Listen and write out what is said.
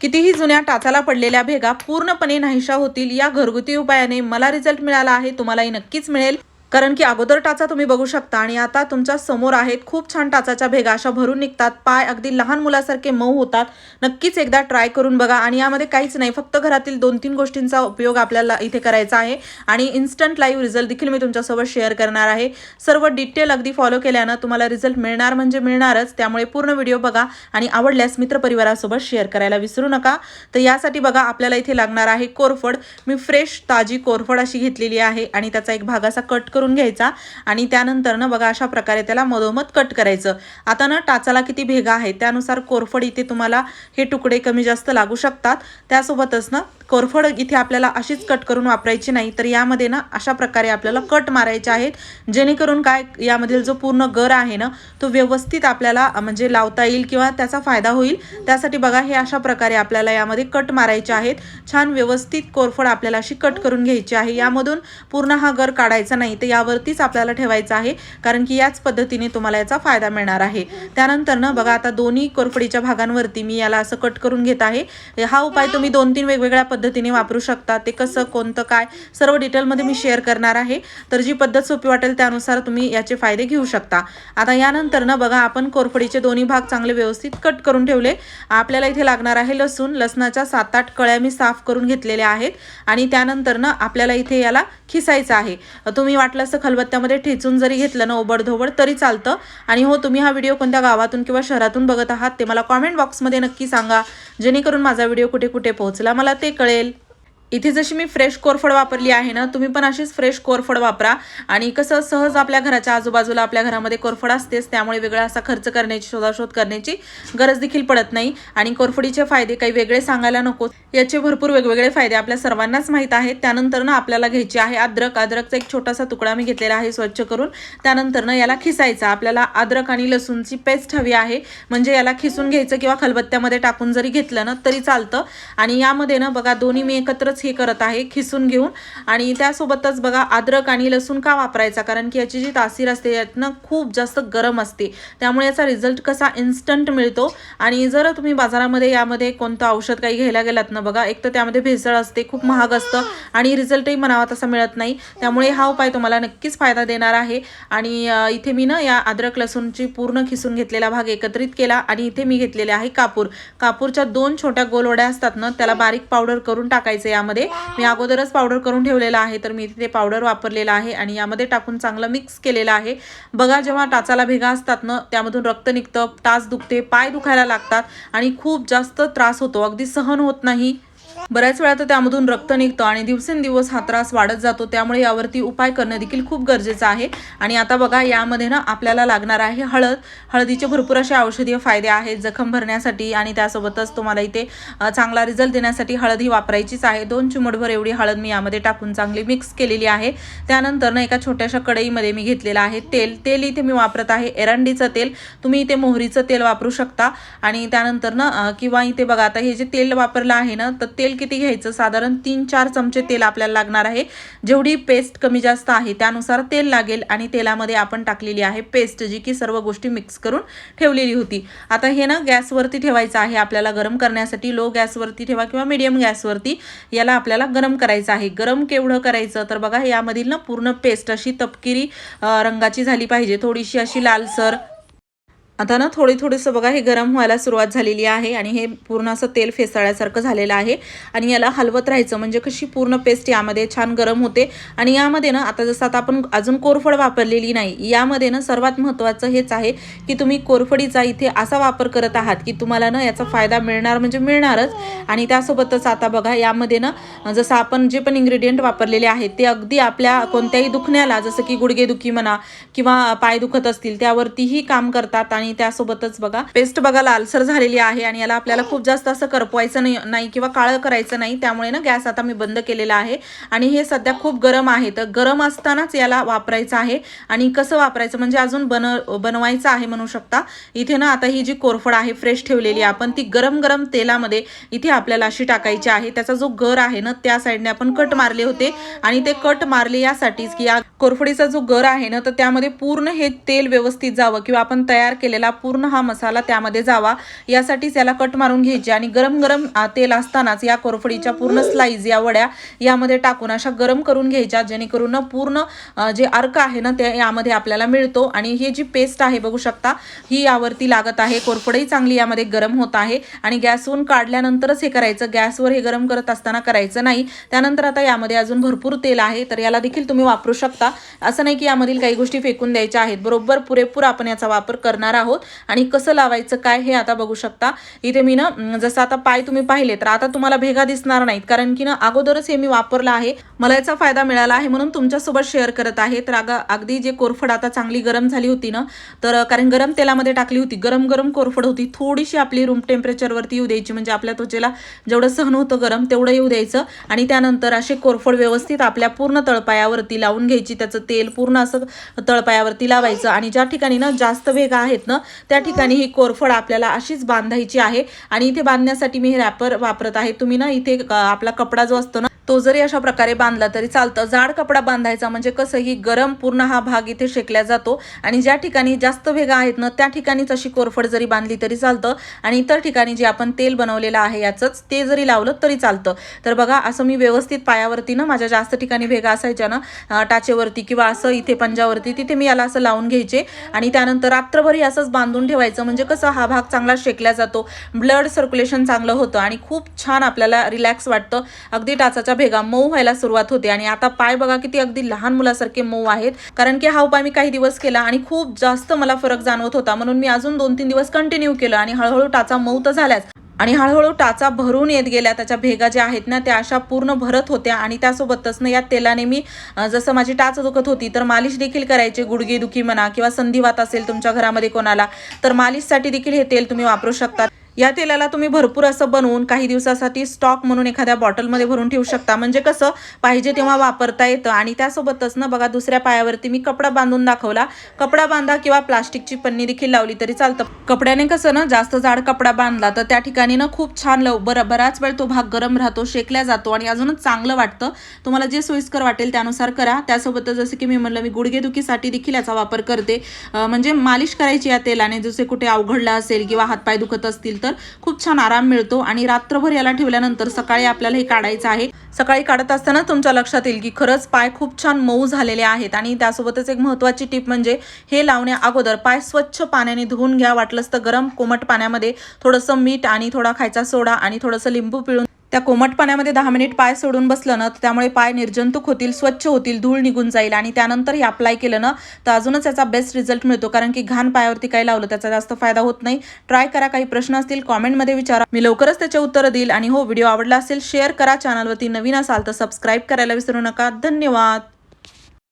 कितीही जुन्या टाचाला पडलेल्या भेगा पूर्णपणे नाहीशा होतील या घरगुती उपायाने मला रिझल्ट मिळाला आहे, तुम्हालाही नक्कीच मिळेल। कारण की अगोदर टाचा तुम्ही बघू शकता आणि आता तुमच्या समोर आहेत खूप छान टाचाच्या भेगा अशा भरून निघतात, पाय अगदी लहान मुलासारखे मऊ होतात। नक्कीच एकदा ट्राय करून बघा आणि यामध्ये काहीच नाही, फक्त घरातील 2-3 गोष्टींचा उपयोग आपल्याला इथे करायचा आहे आणि इन्स्टंट लाईव्ह रिझल्ट देखील मी तुमच्यासोबत शेअर करणार आहे। सर्व डिटेल अगदी फॉलो केल्यानं तुम्हाला रिझल्ट मिळणार म्हणजे मिळणारच, त्यामुळे पूर्ण व्हिडिओ बघा आणि आवडल्यास मित्रपरिवारासोबत शेअर करायला विसरू नका। तर यासाठी बघा आपल्याला इथे लागणार आहे कोरफड। मी फ्रेश ताजी कोरफड अशी घेतलेली आहे आणि त्याचा एक भाग असा कट करून घ्यायचा आणि त्यानंतर ना बघा अशा प्रकारे त्याला मधोमध कट करायचं। आता ना टाचाला किती भेगा आहेत त्यानुसार कोरफड इथे तुम्हाला हे तुकडे कमी जास्त लागू शकतात। त्यासोबतच ना कोरफड इथे आपल्याला अशीच कट करून वापरायची नाही, तर यामध्ये ना अशा प्रकारे आपल्याला कट मारायचे आहेत, जेणेकरून काय यामधील जो पूर्ण गर आहे ना तो व्यवस्थित आपल्याला म्हणजे लावता येईल किंवा त्याचा फायदा होईल। त्यासाठी बघा हे अशा प्रकारे आपल्याला यामध्ये कट मारायचे आहेत। छान व्यवस्थित कोरफड आपल्याला अशी कट करून घ्यायची आहे। यामधून पूर्ण हा गर काढायचा नाही, तर यावरतीच आपल्याला ठेवायचा आहे, कारण की याच पद्धतीने तुम्हाला याचा फायदा मिळणार आहे। त्यानंतर ना बघा आता दोन्ही कोरफडीच्या भागांवरती मी याला असं कट करून घेत आहे। हा उपाय तुम्ही 2-3 वेगवेगळ्या पद्धतीने वापरू शकता, ते कसं कोणतं काय सर्व डिटेलमध्ये मी शेअर करणार आहे, तर जी पद्धत सोपी वाटेल त्यानुसार तुम्ही याचे फायदे घेऊ शकता। आता यानंतर ना बघा आपण कोरफडीचे दोन्ही भाग चांगले व्यवस्थित कट करून ठेवले। आपल्याला इथे लागणार आहे लसूण। लसणाच्या 7-8 कळ्या मी साफ करून घेतलेल्या आहेत आणि त्यानंतर ना आपल्याला इथे याला खिसायचं आहे। तुम्ही वाटलंस तर खलबत्त्यामध्ये ठेचून जरी घेतलं ना ओबडधोबड तरी चालतं। आणि हो, तुम्ही हा व्हिडिओ कोणत्या गावातून किंवा शहरातून बघत आहात ते मला कॉमेंट बॉक्समध्ये नक्की सांगा, जेणेकरून माझा व्हिडिओ कुठे कुठे पोहोचला मला ते कळेल। इथे जशी मी फ्रेश कोरफड वापरली आहे ना, तुम्ही पण अशीच फ्रेश कोरफड वापरा। आणि कसं सहज आपल्या घराच्या आजूबाजूला आपल्या घरामध्ये कोरफड असतेच, त्यामुळे वेगळा असा खर्च करण्याची शोधाशोध करण्याची गरज देखील पडत नाही। आणि कोरफडीचे फायदे काही वेगळे सांगायला नको, याचे भरपूर वेगवेगळे फायदे आपल्या सर्वांनाच माहीत आहेत। त्यानंतर ना आपल्याला घ्यायची आहे अद्रक। अद्रकचा एक छोटासा तुकडा मी घेतलेला आहे स्वच्छ करून। त्यानंतर ना याला खिसायचा। आपल्याला अद्रक आणि लसूणची पेस्ट हवी आहे, म्हणजे याला खिसून घ्यायचं किंवा खलबत्त्यामध्ये टाकून जरी घेतलं ना तरी चालतं। आणि यामध्ये ना बघा दोन्ही मी एकत्र हे करत आहे खिसून घेऊन। आणि त्यासोबतच बघा अद्रक आणि लसूण का वापरायचा, कारण की याची जी तासीर असते यातनं खूप जास्त गरम असते, त्यामुळे याचा रिझल्ट कसा इन्स्टंट मिळतो। आणि जर तुम्ही बाजारामध्ये यामध्ये कोणतं औषध काही घ्यायला गेलात ना बघा, एक तर त्यामध्ये भेसळ असते, खूप महाग असतं आणि रिझल्टही म्हणावा तसा मिळत नाही, त्यामुळे हा उपाय तुम्हाला नक्कीच फायदा देणार आहे। आणि इथे मी ना या अद्रक लसूणची पूर्ण खिसून घेतलेला भाग एकत्रित केला आणि इथे मी घेतलेले आहे कापूर। कापूरच्या 2 छोट्या गोल वड्या असतात ना, त्याला बारीक पावडर करून टाकायचं। यामध्ये मी अगोदरच पावडर करून ठेवलेला आहे, तर मी इथे पावडर वापरलेला आहे आणि यामध्ये टाकून चांगलं मिक्स केलेलं आहे। बघा जेव्हा टाचाला भेगा असतात ना त्यामधून रक्त निघतं, टाच दुखते, पाय दुखायला लागतात आणि खूप जास्त त्रास होतो, अगदी सहन होत नाही। बऱ्याच वेळा तर त्यामधून रक्त निघतं आणि दिवसेंदिवस हा त्रास वाढत जातो, त्यामुळे यावरती उपाय करणं देखील खूप गरजेचं आहे। आणि आता बघा यामध्ये ना आपल्याला लागणार आहे हळद। हळदीचे भरपूर असे औषधीय फायदे आहेत जखम भरण्यासाठी आणि त्यासोबतच तुम्हाला इथे चांगला रिझल्ट देण्यासाठी हळद ही वापरायचीच आहे। 2 चिमूटभर एवढी हळद मी यामध्ये टाकून चांगली मिक्स केलेली आहे। त्यानंतर ना एका छोट्याशा कढईमध्ये मी घेतलेलं आहे तेल इथे मी वापरत आहे एरंडीचं तेल, तुम्ही इथे मोहरीचं तेल वापरू शकता। आणि त्यानंतर ना किंवा इथे बघा आता हे जे तेल वापरलं आहे ना, तर तेल किती घ्यायचं, साधारण 3-4 चमचे तेल आपल्याला लागणार आहे। जेवढी पेस्ट कमी जास्त आहे त्यानुसार तेल लागेल आणि तेलामध्ये आपण टाकलेली आहे पेस्ट, जी की सर्व गोष्टी मिक्स करून ठेवलेली होती। आता हे ना गॅसवरती ठेवायचं आहे आपल्याला गरम करण्यासाठी। लो गॅसवरती ठेवा किंवा मीडियम गॅसवरती याला आपल्याला गरम करायचं आहे। गरम केवढं करायचं, तर बघा यामधील ना पूर्ण पेस्ट अशी तपकिरी रंगाची झाली पाहिजे, थोडीशी अशी लालसर। आता ना थोडंसं बघा हे गरम व्हायला सुरुवात झालेली आहे आणि हे पूर्ण असं तेल फेसाळ्यासारखं झालेलं आहे आणि याला हलवत राहायचं, म्हणजे कशी पूर्ण पेस्ट यामध्ये छान गरम होते। आणि यामध्ये ना आता जसं आता आपण अजून कोरफड वापरलेली नाही, यामध्ये ना सर्वात महत्त्वाचं हेच आहे की तुम्ही कोरफडीचा इथे असा वापर करत आहात की तुम्हाला ना याचा फायदा मिळणार म्हणजे मिळणारच। आणि त्यासोबतच आता बघा यामध्ये ना जसं आपण जे पण इन्ग्रेडियंट वापरलेले आहेत ते अगदी आपल्या कोणत्याही दुखण्याला, जसं की गुडघेदुखी म्हणा किंवा पाय दुखत असतील त्यावरतीही काम करतात। आणि त्यासोबतच बघा पेस्ट बघा लालसर झालेली आहे आणि याला आपल्याला खूप जास्त असं करपवायचं नाही किंवा काळं करायचं नाही, त्यामुळे ना गॅस आता मी बंद केलेला आहे। आणि हे सध्या खूप गरम आहे, तर गरम असतानाच याला वापरायचं आहे। आणि कसं वापरायचं म्हणजे अजून बनवायचं आहे म्हणू शकता। इथे ना आता ही जी कोरफड आहे फ्रेश ठेवलेली आपण ती गरम तेलामध्ये इथे आपल्याला अशी टाकायची आहे। त्याचा जो गर आहे ना त्या साईडने आपण कट मारले होते आणि ते कट मारले यासाठीच की या कोरफडीचा जो गर आहे ना तर त्यामध्ये पूर्ण हे तेल व्यवस्थित जावं किंवा आपण तयार केलेलं टाकलेला पूर्ण हा मसाला त्यामध्ये जावा यासाठीच याला कट मारून घ्यायचे आणि गरम गरम तेल असतानाच या कोरफडीच्या पूर्ण स्लाइस या वड्या यामध्ये टाकून अशा गरम करून घ्यायच्या, जेणेकरून पूर्ण जे अर्क आहे ना ते यामध्ये आपल्याला मिळतो। आणि ही जी पेस्ट आहे बघू शकता ही यावरती लागत आहे। कोरफडही चांगली यामध्ये गरम होत आहे आणि गॅसवरून काढल्यानंतरच हे करायचं, गॅसवर हे गरम करत असताना करायचं नाही। त्यानंतर आता यामध्ये अजून भरपूर तेल आहे तर याला देखील तुम्ही वापरू शकता, असं नाही की यामधील काही गोष्टी फेकून द्यायच्या आहेत, बरोबर पुरेपूर आपण याचा वापर करणार आहोत। आणि कसं लावायचं काय हे आता बघू शकता। इथे मी ना जसं आता पाय तुम्ही पाहिले तर आता तुम्हाला भेगा दिसणार नाहीत, कारण की ना अगोदरच हे मी वापरलं आहे, मला याचा फायदा मिळाला आहे म्हणून तुमच्यासोबत शेअर करत आहे। तर अगदी जे कोरफड आता चांगली गरम झाली होती ना, तर कारण गरम तेलामध्ये टाकली होती, गरम गरम कोरफड होती, थोडीशी आपली रूम टेम्परेचरवरती येऊ द्यायची, म्हणजे आपल्या त्वचेला जेवढं सहन होतं गरम तेवढं येऊ द्यायचं। आणि त्यानंतर असे कोरफड व्यवस्थित आपल्या पूर्ण तळपायावरती लावून घ्यायची, त्याचं तेल पूर्ण असं तळपायावरती लावायचं आणि ज्या ठिकाणी ना जास्त भेगा आहेत ना त्या ठिकाणी ही कोरफड आपल्याला अशीच बांधायची आहे। आणि इथे बांधण्यासाठी मी हे रॅपर वापरत आहे। तुम्ही ना इथे आपला कपडा जो असतो ना तो जरी अशा प्रकारे बांधला तरी चालतं, जाड कपडा बांधायचा, म्हणजे कसं ही गरम पूर्ण हा भाग इथे शेकला जातो। आणि ज्या ठिकाणी जास्त भेगा आहेत ना त्या ठिकाणीच अशी कोरफड जरी बांधली तरी चालतं आणि इतर ठिकाणी जे आपण तेल बनवलेलं आहे याचंच ते जरी लावलं तरी चालतं। तर बघा असं मी व्यवस्थित पायावरती ना माझ्या जास्त ठिकाणी भेगा असायच्या ना टाचेवरती किंवा असं इथे पंजावरती, तिथे मी याला असं लावून घ्यायचे आणि त्यानंतर रात्रभर असंच बांधून ठेवायचं, म्हणजे कसं हा भाग चांगला शेकला जातो, ब्लड सर्क्युलेशन चांगलं होतं आणि खूप छान आपल्याला रिलॅक्स वाटतं। अगदी टाचाच्या भेगा मऊ व्हायला सुरुवात होते आणि आता पाय बघा किती अगदी लहान मुलासारखे मऊ आहेत, कारण की हा उपाय मी काही दिवस केला आणि खूप जास्त मला फरक जाणवत होता, म्हणून मी अजून 2-3 दिवस कंटिन्यू केलं आणि हळूहळू टाचा मऊ तर झाल्याच आणि हळूहळू टाचा भरून येत गेल्या, त्याच्या भेगा ज्या आहेत ना त्या अशा पूर्ण भरत होत्या। आणि त्यासोबतच ना या तेलाने मी जसं माझी टाच दुखत होती तर मालिश देखील करायचे, गुडघे दुखी म्हणा किंवा संधिवात असेल तुमच्या घरामध्ये कोणाला तर मालिशसाठी देखील हे तेल तुम्ही वापरू शकता। या तेलाला तुम्ही भरपूर असं बनवून काही दिवसासाठी स्टॉक म्हणून एखाद्या बॉटलमध्ये भरून ठेवू शकता, म्हणजे कसं पाहिजे तेव्हा वापरता येतं। आणि त्यासोबतच ना बघा दुसऱ्या पायावरती मी कपडा बांधून दाखवला, कपडा बांधा किंवा प्लास्टिकची पन्नी देखील लावली तरी चालतं। कपड्याने कसं ना जास्त जाड कपडा बांधला तर त्या ठिकाणी ना खूप छान बराच वेळ तो भाग गरम राहतो, शेकला जातो आणि अजूनच चांगलं वाटतं। तुम्हाला जे सोयीस्कर वाटेल त्यानुसार करा। त्यासोबतच जसं की मी म्हणलं मी गुडघेदुखीसाठी देखील याचा वापर करते, म्हणजे मालिश करायची या तेलाने, जसे कुठे अवघडला असेल किंवा हातपाय दुखत असतील तर खूप छान आराम मिळतो। आणि रात्रभर याला ठेवल्यानंतर सकाळी आपल्याला हे काढायचं आहे। सकाळी काढत असताना तुमच्या लक्षात येईल की खरंच पाय खूप छान मऊ झालेले आहेत। आणि त्यासोबतच एक महत्त्वाची टिप म्हणजे हे लावण्या अगोदर पाय स्वच्छ पाण्याने धुवून घ्या, वाटलंच तर गरम कोमट पाण्यामध्ये थोडंसं मीठ आणि थोडा खायचा सोडा आणि थोडंसं लिंबू पिळून त्या कोमट पाण्यामध्ये 10 मिनिट पाय सोडून बसलं ना त्यामुळे पाय निर्जंतुक होतील, स्वच्छ होतील, धूळ निघून जाईल आणि त्यानंतर हे अप्लाय केलं ना तर अजूनच याचा बेस्ट रिझल्ट मिळतो, कारण की घाण पायावरती काही लावलं त्याचा जास्त फायदा होत नाही। ट्राय करा, काही प्रश्न असतील कॉमेंटमध्ये विचारा, मी लवकरच त्याचे उत्तर देईल। आणि हो, व्हिडिओ आवडला असेल शेअर करा, चॅनलवरती नवीन असाल तर सबस्क्राईब करायला विसरू नका। धन्यवाद।